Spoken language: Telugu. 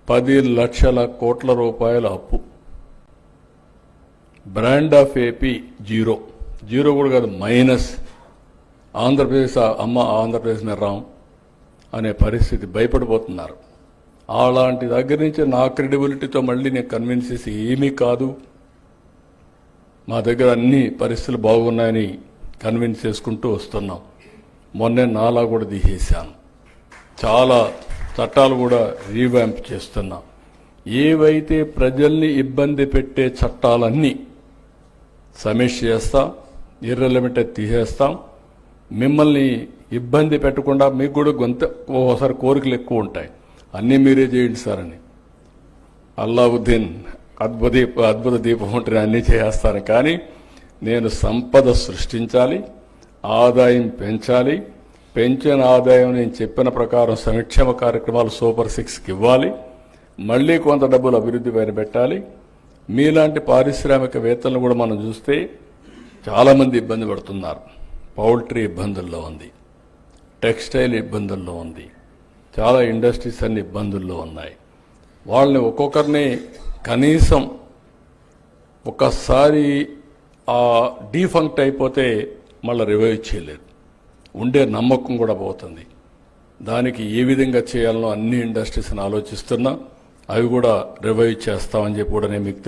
10 లక్షల కోట్ల రూపాయల అప్పు. Brand of AP zero, zero కూడా కాదు మైనస్. ఆంధ్రప్రదేశ్ ఆంధ్రప్రదేశ్ మీద రాం అనే పరిస్థితి, భయపడిపోతున్నారు. అలాంటి దగ్గర నుంచి నా క్రెడిబిలిటీతో మళ్ళీ నేను కన్విన్స్ చేసి ఏమీ కాదు, మా దగ్గర అన్ని పరిస్థితులు బాగున్నాయని కన్విన్స్ చేసుకుంటూ వస్తున్నాం. మొన్నే నాలా కూడా తీసేశాను, చాలా చట్టాలు కూడా రీవ్యాంప్ చేస్తున్నాం. ఏవైతే ప్రజల్ని ఇబ్బంది పెట్టే చట్టాలన్నీ సమీక్ష చేస్తాం, ఇర్రెలవెంట్ తీసేస్తాం. మిమ్మల్ని ఇబ్బంది పెట్టకుండా, మీకు కూడా ఓసారి కోరికలు ఎక్కువ ఉంటాయి, అన్నీ మీరే చేయండి సార్ అని. అల్లావుద్దీన్ అద్భుత దీపం ఉంటే అన్నీ చేస్తాను. కానీ నేను సంపద సృష్టించాలి, ఆదాయం పెంచాలి. పెంచిన ఆదాయం నేను చెప్పిన ప్రకారం సంక్షేమ కార్యక్రమాలు సూపర్ 6కి ఇవ్వాలి. మళ్ళీ కొంత డబ్బులు అభివృద్ధి పైన పెట్టాలి. మీలాంటి పారిశ్రామికవేత్తలను కూడా మనం చూస్తే చాలామంది ఇబ్బంది పడుతున్నారు. పౌల్ట్రీ ఇబ్బందుల్లో ఉంది, టెక్స్టైల్ ఇబ్బందుల్లో ఉంది, చాలా ఇండస్ట్రీస్ అన్ని ఇబ్బందుల్లో ఉన్నాయి. వాళ్ళని ఒక్కొక్కరిని కనీసం ఒకసారి డీఫంక్ట్ అయిపోతే మళ్ళీ రివైవ్ చేయలేదు, ఉండే నమ్మకం కూడా పోతుంది. దానికి ఏ విధంగా చేయాలనో అన్ని ఇండస్ట్రీస్ని ఆలోచిస్తున్నా, అవి కూడా రివైవ్ చేస్తామని చెప్పి కూడా నేను మీకు